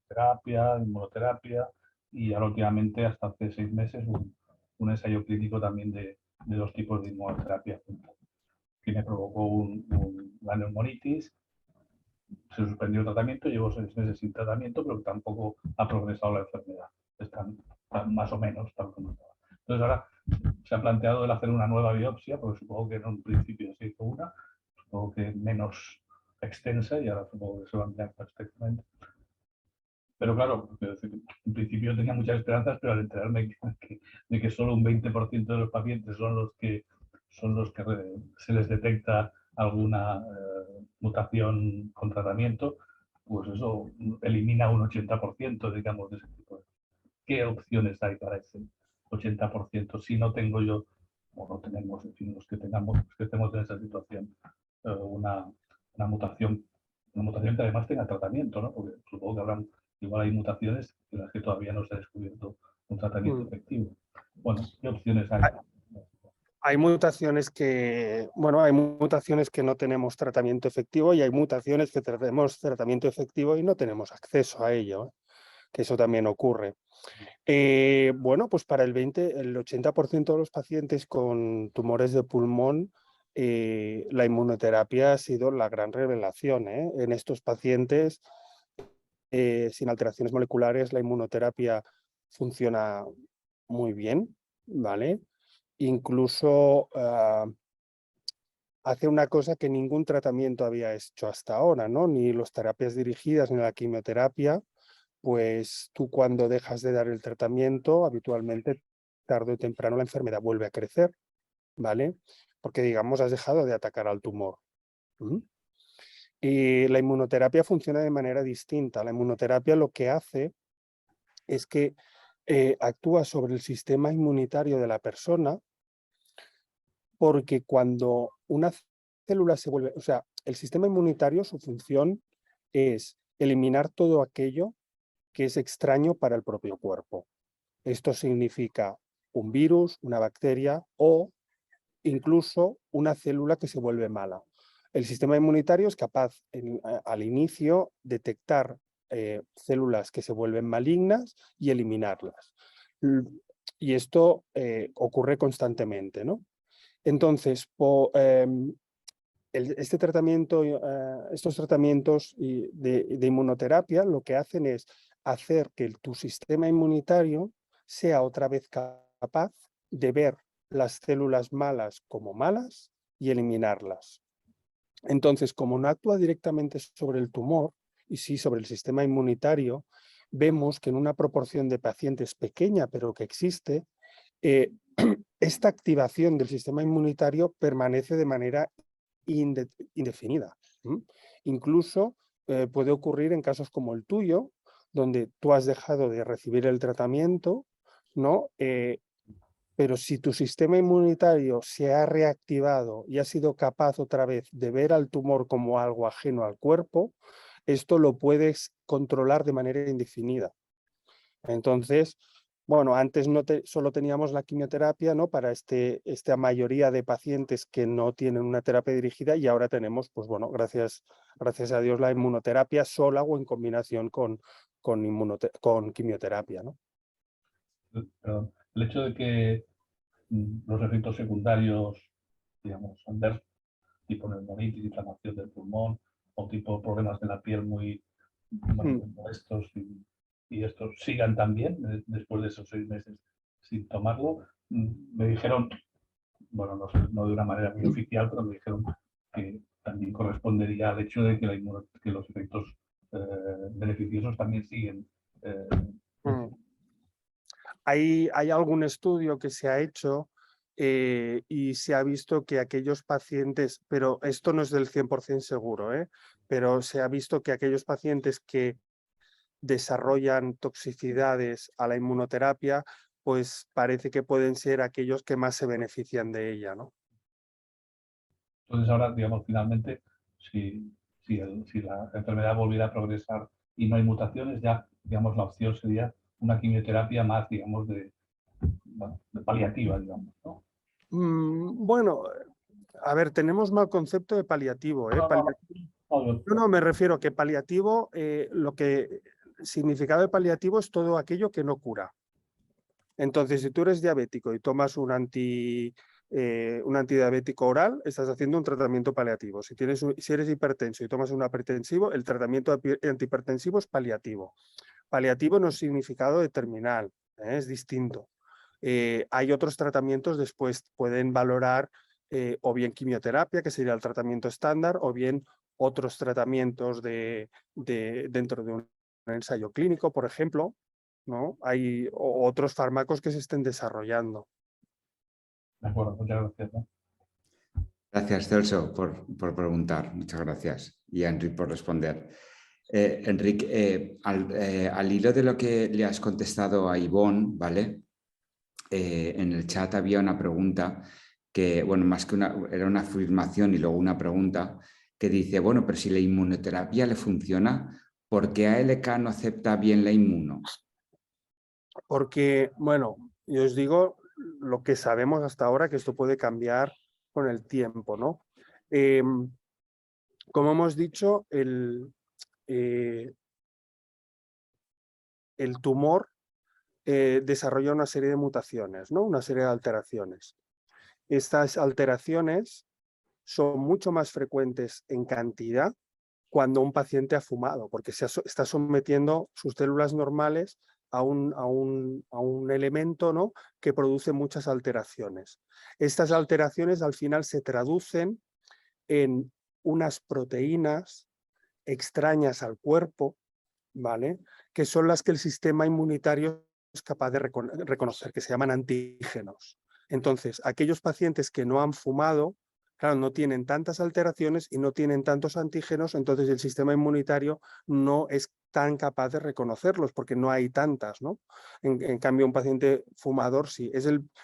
terapia, inmunoterapia y ahora últimamente, hasta hace 6 meses, un ensayo clínico también de 2 tipos de inmunoterapia que me provocó la neumonitis. Se suspendió el tratamiento, llevo 6 meses sin tratamiento, pero tampoco ha progresado la enfermedad. Está más o menos tal como estaba. Entonces ahora se ha planteado el hacer una nueva biopsia, porque supongo que en un principio se hizo una, supongo que menos extensa y ahora supongo que se va a ampliar perfectamente. Pero claro, en principio tenía muchas esperanzas, pero al enterarme de que solo un 20% de los pacientes son los que se les detecta alguna mutación con tratamiento, pues eso elimina un 80%, digamos, de ese tipo de... ¿Qué opciones hay para ese 80% si no tengo yo, o no tenemos, en fin, los que estemos en esa situación, una mutación una mutación que además tenga tratamiento, ¿no? Porque supongo que habrán, igual hay mutaciones en las que todavía no se ha descubierto un tratamiento efectivo. Bueno, ¿qué opciones hay? Hay mutaciones que, bueno, hay mutaciones que no tenemos tratamiento efectivo y hay mutaciones que tenemos tratamiento efectivo y no tenemos acceso a ello, que eso también ocurre. Bueno, pues para el 80% de los pacientes con tumores de pulmón, la inmunoterapia ha sido la gran revelación. En estos pacientes sin alteraciones moleculares, la inmunoterapia funciona muy bien, ¿vale? Incluso hace una cosa que ningún tratamiento había hecho hasta ahora, ¿no? Ni las terapias dirigidas ni la quimioterapia. Pues tú cuando dejas de dar el tratamiento, habitualmente tarde o temprano la enfermedad vuelve a crecer, ¿vale? Porque digamos has dejado de atacar al tumor. Y la inmunoterapia funciona de manera distinta. La inmunoterapia lo que hace es que actúa sobre el sistema inmunitario de la persona, porque cuando una célula se vuelve, o sea, el sistema inmunitario, su función es eliminar todo aquello que es extraño para el propio cuerpo. Esto significa un virus, una bacteria o incluso una célula que se vuelve mala. El sistema inmunitario es capaz al inicio detectar células que se vuelven malignas y eliminarlas. Y esto ocurre constantemente, ¿no? Entonces, estos tratamientos de inmunoterapia lo que hacen es hacer que tu sistema inmunitario sea otra vez capaz de ver las células malas como malas y eliminarlas. Entonces, como no actúa directamente sobre el tumor, y sí sobre el sistema inmunitario, vemos que en una proporción de pacientes pequeña, pero que existe, esta activación del sistema inmunitario permanece de manera indefinida. Incluso puede ocurrir en casos como el tuyo, donde tú has dejado de recibir el tratamiento, ¿no? Pero si tu sistema inmunitario se ha reactivado y ha sido capaz otra vez de ver al tumor como algo ajeno al cuerpo, esto lo puedes controlar de manera indefinida. Entonces, bueno, antes solo teníamos la quimioterapia, ¿no? Para esta mayoría de pacientes que no tienen una terapia dirigida, y ahora tenemos, pues bueno, gracias a Dios, la inmunoterapia sola o en combinación con quimioterapia, ¿no? Perdón. El hecho de que los efectos secundarios, digamos, tipo neumonitis, inflamación del pulmón o tipo problemas de la piel muy molestos y estos sigan también después de esos 6 meses sin tomarlo, me dijeron, bueno, no de una manera muy oficial, pero me dijeron que también correspondería al hecho de que los efectos beneficiosos también siguen. Hay algún estudio que se ha hecho y se ha visto que aquellos pacientes, pero esto no es del 100% seguro, pero se ha visto que aquellos pacientes que desarrollan toxicidades a la inmunoterapia, pues parece que pueden ser aquellos que más se benefician de ella, ¿no? Entonces ahora, digamos, finalmente, si la enfermedad volviera a progresar y no hay mutaciones, ya, digamos, la opción sería una quimioterapia más, digamos, de paliativa, digamos, ¿no? Bueno, a ver, tenemos mal concepto de paliativo, ¿eh? No, me refiero a que paliativo, lo que significado de paliativo es todo aquello que no cura. Entonces, si tú eres diabético y tomas un antidiabético oral, estás haciendo un tratamiento paliativo. Si eres hipertenso y tomas un hipertensivo, el tratamiento antihipertensivo es paliativo. Paliativo no es significado de terminal, es distinto. Hay otros tratamientos, después pueden valorar o bien quimioterapia, que sería el tratamiento estándar, o bien otros tratamientos dentro de un ensayo clínico, por ejemplo, ¿no? Hay otros fármacos que se estén desarrollando. De acuerdo, muchas gracias, ¿no? Gracias, Celso, por preguntar. Muchas gracias. Y a Enric por responder. Enric, al hilo de lo que le has contestado a Ivonne, ¿vale? En el chat había una pregunta que, bueno, más que era una afirmación y luego una pregunta que dice, bueno, pero si la inmunoterapia le funciona, ¿por qué ALK no acepta bien la inmuno? Porque, bueno, yo os digo lo que sabemos hasta ahora, que esto puede cambiar con el tiempo, ¿no? Como hemos dicho, el tumor desarrolla una serie de mutaciones, ¿no? Una serie de alteraciones. Estas alteraciones son mucho más frecuentes en cantidad cuando un paciente ha fumado, porque está sometiendo sus células normales a un elemento, ¿no?, que produce muchas alteraciones. Estas alteraciones al final se traducen en unas proteínas extrañas al cuerpo, ¿vale?, que son las que el sistema inmunitario es capaz de reconocer, que se llaman antígenos. Entonces, aquellos pacientes que no han fumado, claro, no tienen tantas alteraciones y no tienen tantos antígenos, entonces el sistema inmunitario no es tan capaz de reconocerlos porque no hay tantas, ¿no? En cambio, un paciente fumador sí.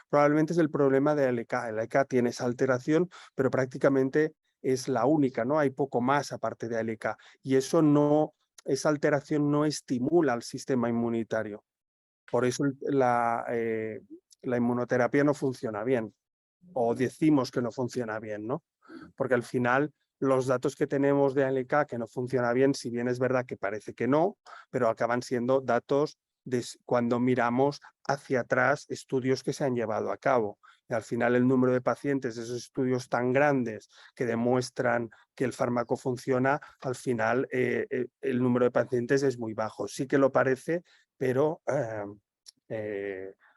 Probablemente es el problema de ALK. El ALK tiene esa alteración, pero prácticamente es la única, ¿no? Hay poco más aparte de ALK. Y esa alteración no estimula al sistema inmunitario. Por eso la inmunoterapia no funciona bien. O decimos que no funciona bien, ¿no? Porque al final los datos que tenemos de ALK que no funciona bien, si bien es verdad que parece que no, pero acaban siendo datos de cuando miramos hacia atrás estudios que se han llevado a cabo. Y al final el número de pacientes, esos estudios tan grandes que demuestran que el fármaco funciona, al final el número de pacientes es muy bajo. Sí que lo parece, pero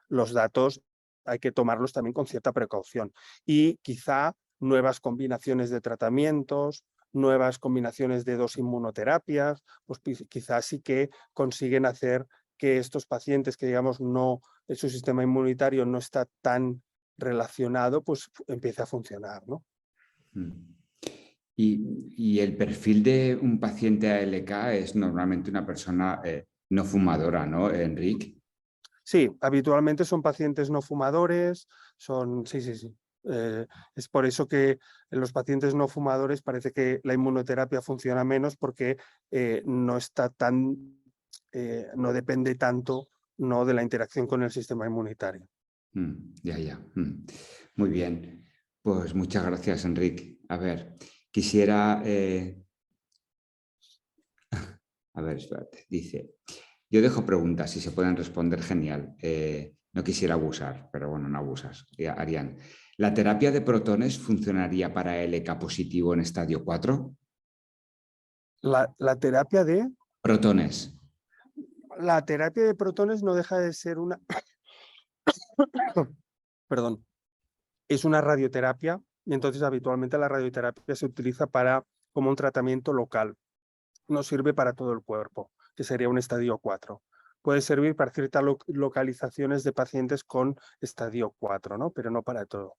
los datos hay que tomarlos también con cierta precaución. Y quizá nuevas combinaciones de tratamientos, nuevas combinaciones de 2 inmunoterapias, pues quizás sí que consiguen hacer que estos pacientes que, digamos, su sistema inmunitario no está tan relacionado, pues empiece a funcionar, ¿no? Y el perfil de un paciente ALK es normalmente una persona no fumadora, ¿no, Enric? Sí, habitualmente son pacientes no fumadores, sí. Es por eso que en los pacientes no fumadores parece que la inmunoterapia funciona menos porque no depende tanto, ¿no?, de la interacción con el sistema inmunitario. Ya. Muy bien. Pues muchas gracias, Enric. A ver, quisiera... A ver, espérate. Dice, yo dejo preguntas, si se pueden responder, genial. No quisiera abusar, pero bueno, no abusas. Arián, ¿la terapia de protones funcionaría para ALK positivo en estadio 4? ¿La terapia de? Protones. La terapia de protones no deja de ser Perdón. Es una radioterapia y entonces habitualmente la radioterapia se utiliza como un tratamiento local. No sirve para todo el cuerpo, que sería un estadio 4. Puede servir para ciertas localizaciones de pacientes con estadio 4, ¿no?, pero no para todo.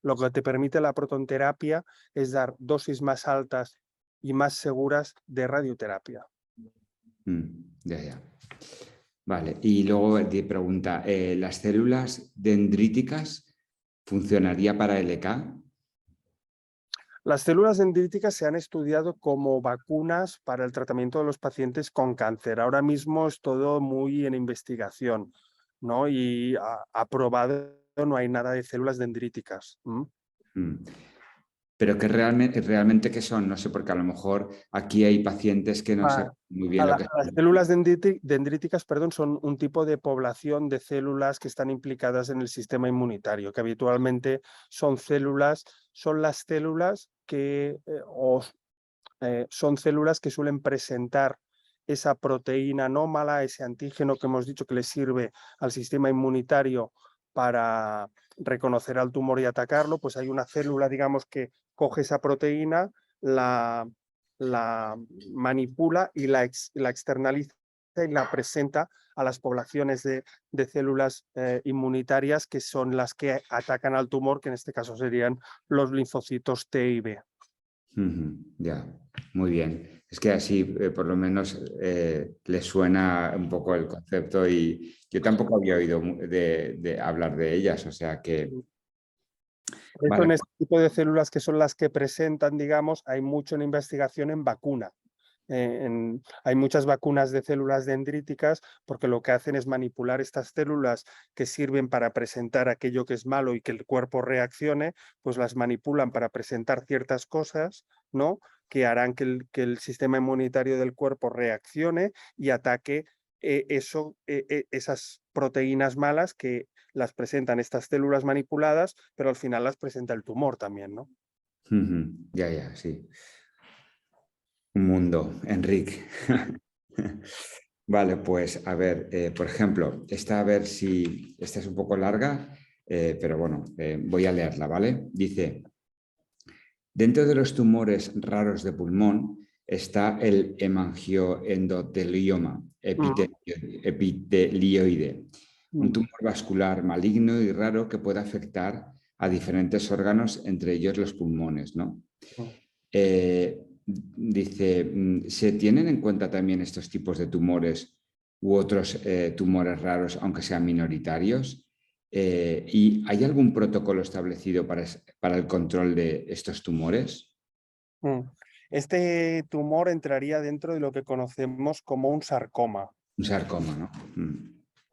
Lo que te permite la protonterapia es dar dosis más altas y más seguras de radioterapia. Ya. Vale, y luego te pregunta, ¿las células dendríticas funcionaría para ALK? Las células dendríticas se han estudiado como vacunas para el tratamiento de los pacientes con cáncer. Ahora mismo es todo muy en investigación, ¿no? Y aprobado no hay nada de células dendríticas. Pero que realmente ¿qué son? No sé, porque a lo mejor aquí hay pacientes que no saben muy bien lo que Las células dendríticas, son un tipo de población de células que están implicadas en el sistema inmunitario, que habitualmente son las células que son células que suelen presentar esa proteína anómala, ese antígeno que hemos dicho que le sirve al sistema inmunitario para reconocer al tumor y atacarlo. Pues hay una célula, digamos, que coge esa proteína, la manipula y la externaliza y la presenta a las poblaciones de células inmunitarias, que son las que atacan al tumor, que en este caso serían los linfocitos T y B. Ya, muy bien. Es que así por lo menos les suena un poco el concepto, y yo tampoco había oído de hablar de ellas, o sea que Por eso en este tipo de células, que son las que presentan, digamos, hay mucho en investigación en vacuna. Hay muchas vacunas de células dendríticas porque lo que hacen es manipular estas células que sirven para presentar aquello que es malo y que el cuerpo reaccione, pues las manipulan para presentar ciertas cosas, ¿no? Que harán que el sistema inmunitario del cuerpo reaccione y ataque esas proteínas malas que las presentan estas células manipuladas, pero al final las presenta el tumor también, ¿no? Ya, sí. Un mundo, Enrique. Vale, pues a ver, por ejemplo, esta es un poco larga, pero bueno, voy a leerla, ¿vale? Dice, dentro de los tumores raros de pulmón está el hemangioendotelioma epitelioide, un tumor vascular maligno y raro que puede afectar a diferentes órganos, entre ellos los pulmones, ¿no? Dice, ¿se tienen en cuenta también estos tipos de tumores u otros tumores raros, aunque sean minoritarios? ¿Y hay algún protocolo establecido para el control de estos tumores? Este tumor entraría dentro de lo que conocemos como un sarcoma. Un sarcoma, ¿no?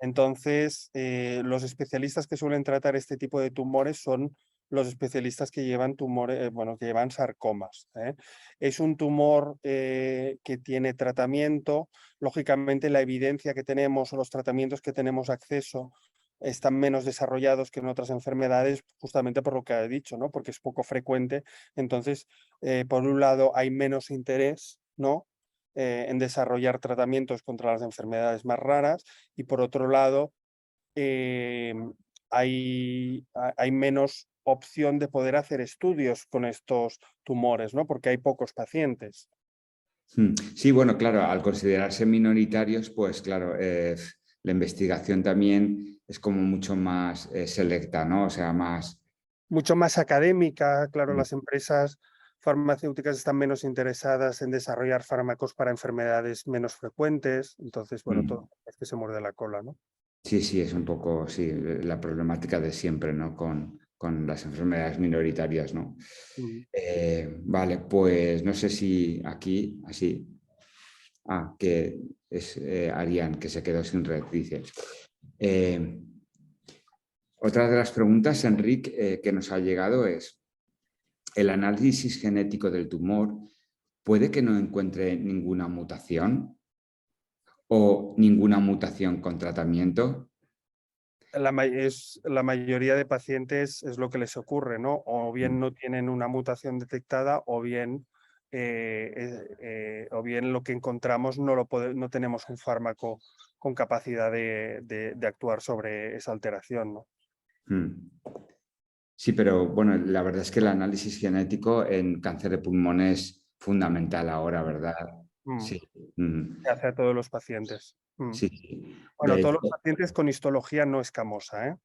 Entonces, los especialistas que suelen tratar este tipo de tumores son los especialistas que llevan tumores, que llevan sarcomas. Es un tumor que tiene tratamiento. Lógicamente, la evidencia que tenemos o los tratamientos que tenemos acceso están menos desarrollados que en otras enfermedades, justamente por lo que he dicho, ¿no? Porque es poco frecuente. Entonces, por un lado, hay menos interés, ¿no? En desarrollar tratamientos contra las enfermedades más raras, y por otro lado hay menos opción de poder hacer estudios con estos tumores, ¿no? Porque hay pocos pacientes. Sí, bueno, claro, al considerarse minoritarios, pues claro, la investigación también es como mucho más selecta, ¿no? O sea, mucho más académica. Claro, las empresas farmacéuticas están menos interesadas en desarrollar fármacos para enfermedades menos frecuentes. Entonces, bueno, todo es que se muerde la cola, ¿no? Sí, es un poco, sí, la problemática de siempre, ¿no? Con las enfermedades minoritarias, ¿no? Vale, pues no sé si aquí, así, que es Arián, que se quedó sin red, dice. Otra de las preguntas, Enrique, que nos ha llegado es, ¿el análisis genético del tumor puede que no encuentre ninguna mutación o ninguna mutación con tratamiento? La mayoría de pacientes es lo que les ocurre, ¿no? O bien no tienen una mutación detectada o bien lo que encontramos no tenemos un fármaco con capacidad de actuar sobre esa alteración, ¿no? Sí, pero bueno, la verdad es que el análisis genético en cáncer de pulmón es fundamental ahora, ¿verdad? Sí. Se hace a todos los pacientes. Sí. Bueno, todos los pacientes con histología no escamosa, ¿eh?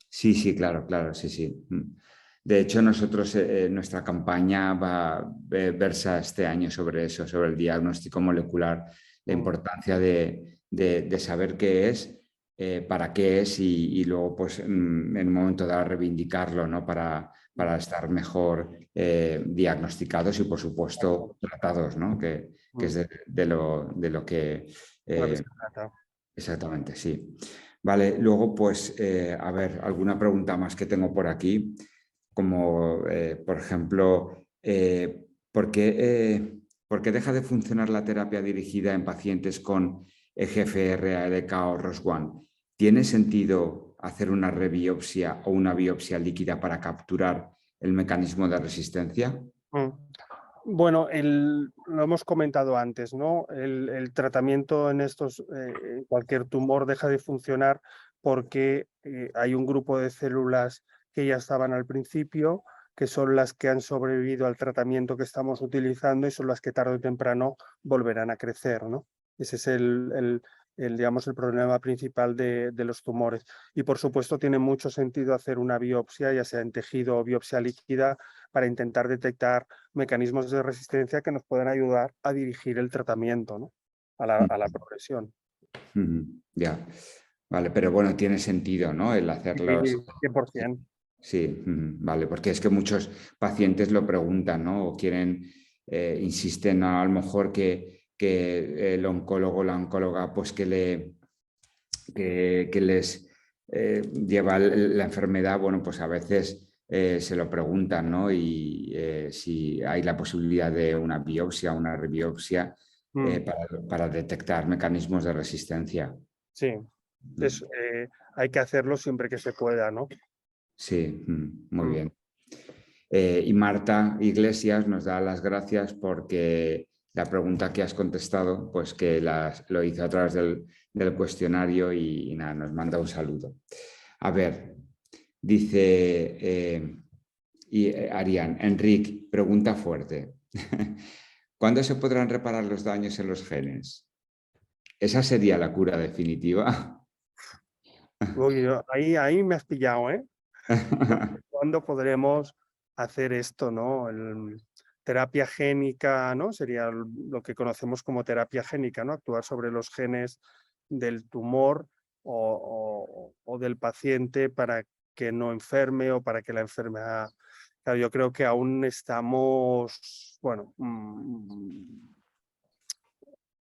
Sí, claro, sí. De hecho, nosotros, nuestra campaña versa este año sobre eso, sobre el diagnóstico molecular, la importancia de saber qué es, para qué es y luego, pues, en un momento dado, reivindicarlo, ¿no? Para estar mejor diagnosticados y, por supuesto, tratados, ¿no? Que es de lo que... se trata. Exactamente, sí. Vale, luego pues, a ver, alguna pregunta más que tengo por aquí, como por ejemplo, ¿por qué deja de funcionar la terapia dirigida en pacientes con EGFR, ALK o ROS1? ¿Tiene sentido hacer una rebiopsia o una biopsia líquida para capturar el mecanismo de resistencia? Bueno, lo hemos comentado antes, ¿no? El tratamiento en cualquier tumor deja de funcionar porque hay un grupo de células que ya estaban al principio, que son las que han sobrevivido al tratamiento que estamos utilizando y son las que tarde o temprano volverán a crecer, ¿no? Ese es digamos, el problema principal de los tumores. Y por supuesto tiene mucho sentido hacer una biopsia, ya sea en tejido o biopsia líquida, para intentar detectar mecanismos de resistencia que nos puedan ayudar a dirigir el tratamiento, ¿no? a la progresión. Ya, vale, pero bueno, tiene sentido, ¿no? El hacerlos... 100%. Sí, vale, porque es que muchos pacientes lo preguntan, ¿no? O quieren, insisten a lo mejor que el oncólogo o la oncóloga pues que les lleva la enfermedad, bueno, pues a veces se lo preguntan, ¿no? Y si hay la posibilidad de una biopsia, una rebiopsia para detectar mecanismos de resistencia. Sí, hay que hacerlo siempre que se pueda, ¿no? Sí, muy bien. Y Marta Iglesias nos da las gracias porque la pregunta que has contestado, pues que lo hizo a través del cuestionario y nada, nos manda un saludo. A ver, dice Arián, Enric, pregunta fuerte. ¿Cuándo se podrán reparar los daños en los genes? ¿Esa sería la cura definitiva? Uy, ahí me has pillado, ¿eh? ¿Cuándo podremos hacer esto, ¿no? Terapia génica, ¿no? Sería lo que conocemos como terapia génica, ¿no? Actuar sobre los genes del tumor o del paciente para que no enferme o para que la enfermedad... Claro, yo creo que aún estamos, bueno,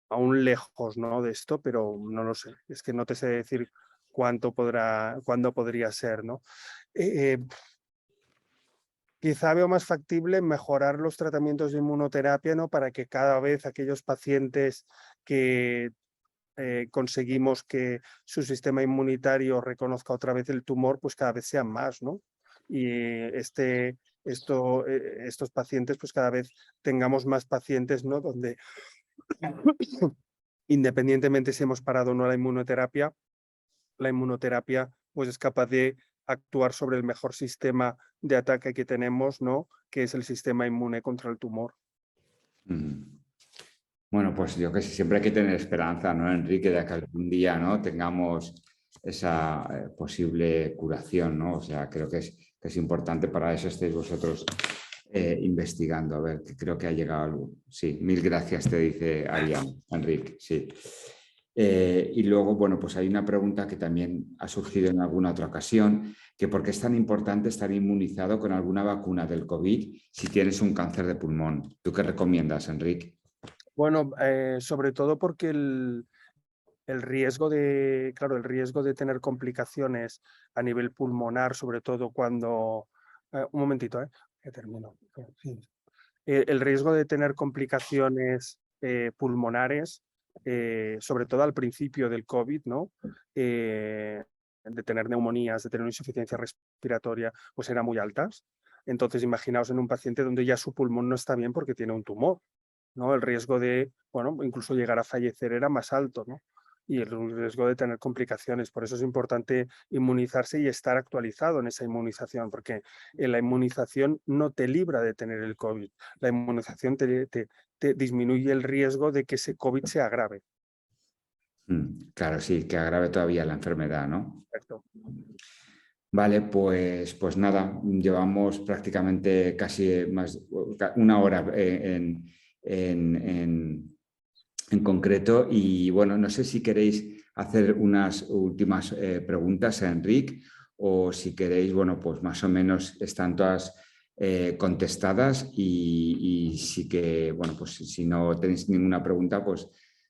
aún lejos, ¿no? De esto, pero no lo sé. Es que no te sé decir cuándo podría ser, ¿no? Quizá veo más factible mejorar los tratamientos de inmunoterapia, ¿no? Para que cada vez aquellos pacientes que conseguimos que su sistema inmunitario reconozca otra vez el tumor, pues cada vez sean más, ¿no? Y estos pacientes, pues cada vez tengamos más pacientes, ¿no? Donde independientemente si hemos parado o no la inmunoterapia pues es capaz de actuar sobre el mejor sistema de ataque que tenemos, ¿no? Que es el sistema inmune contra el tumor. Bueno, pues yo que sé, siempre hay que tener esperanza, ¿no, Enrique? De que algún día, ¿no? Tengamos esa posible curación, ¿no? O sea, creo que es importante, para eso estéis vosotros investigando. A ver, que creo que ha llegado algo. Sí, mil gracias, te dice Arián, Enrique, sí. Y luego, bueno, pues hay una pregunta que también ha surgido en alguna otra ocasión, que por qué es tan importante estar inmunizado con alguna vacuna del COVID si tienes un cáncer de pulmón. ¿Tú qué recomiendas, Enrique? Bueno, sobre todo porque el riesgo de, claro, el riesgo de tener complicaciones a nivel pulmonar, sobre todo cuando... un momentito, que termino. Sí. El riesgo de tener complicaciones pulmonares, sobre todo al principio del COVID, ¿no? De tener neumonías, de tener insuficiencia respiratoria, pues eran muy altas. Entonces, imaginaos en un paciente donde ya su pulmón no está bien porque tiene un tumor, ¿no? El riesgo de, bueno, incluso llegar a fallecer era más alto, ¿no? Y el riesgo de tener complicaciones. Por eso es importante inmunizarse y estar actualizado en esa inmunización, porque la inmunización no te libra de tener el COVID. La inmunización te disminuye el riesgo de que ese COVID se agrave. Claro, sí, que agrave todavía la enfermedad, ¿no? Perfecto. Vale, pues nada, llevamos prácticamente casi una hora en concreto y bueno, no sé si queréis hacer unas últimas preguntas a Enric o si queréis, bueno, pues más o menos están todas contestadas y sí que, bueno, pues si no tenéis ninguna pregunta, pues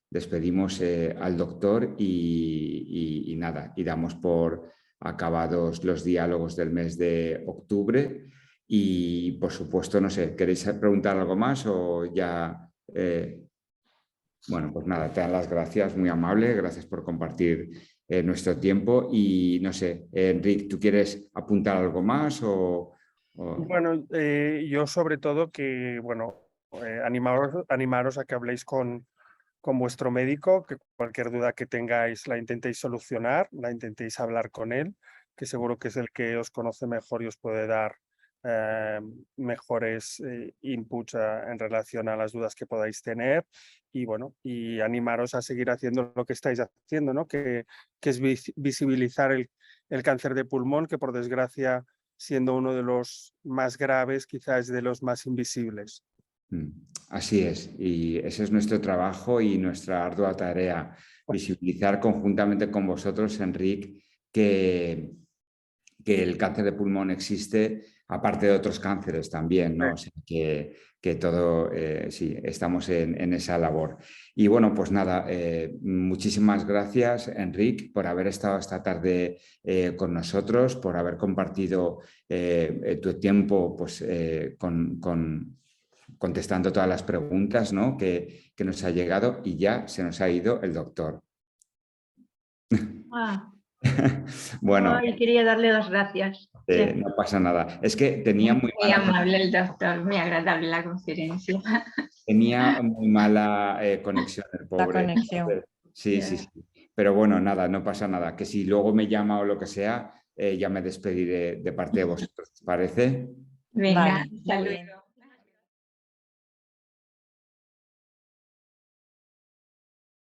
despedimos al doctor y nada, y damos por acabados los diálogos del mes de octubre y por supuesto, no sé, ¿queréis preguntar algo más o ya... Bueno, pues nada, te dan las gracias, muy amable, gracias por compartir nuestro tiempo y no sé, Enric, ¿tú quieres apuntar algo más o...? Bueno, yo sobre todo que, bueno, animaros a que habléis con vuestro médico, que cualquier duda que tengáis la intentéis solucionar, la intentéis hablar con él, que seguro que es el que os conoce mejor y os puede dar mejores inputs en relación a las dudas que podáis tener. Y bueno, y animaros a seguir haciendo lo que estáis haciendo, ¿no? Que es visibilizar el cáncer de pulmón, que por desgracia, siendo uno de los más graves, quizás de los más invisibles. Así es, y ese es nuestro trabajo y nuestra ardua tarea, visibilizar conjuntamente con vosotros, Enric, que que el cáncer de pulmón existe aparte de otros cánceres también, ¿no? O sea, que todo, sí, estamos en esa labor. Y bueno, pues nada, muchísimas gracias, Enrique, por haber estado esta tarde con nosotros, por haber compartido tu tiempo pues, contestando todas las preguntas, ¿no? que nos ha llegado, y ya se nos ha ido el doctor. Bueno, ay, quería darle las gracias. no pasa nada. Es que tenía muy amable el doctor, muy agradable la conferencia. Tenía muy mala conexión el pobre. La conexión. Sí, sí, sí. Pero bueno, nada, no pasa nada. Que si luego me llama o lo que sea, ya me despediré de parte de vosotros. ¿Os parece? Venga, Vale, hasta luego.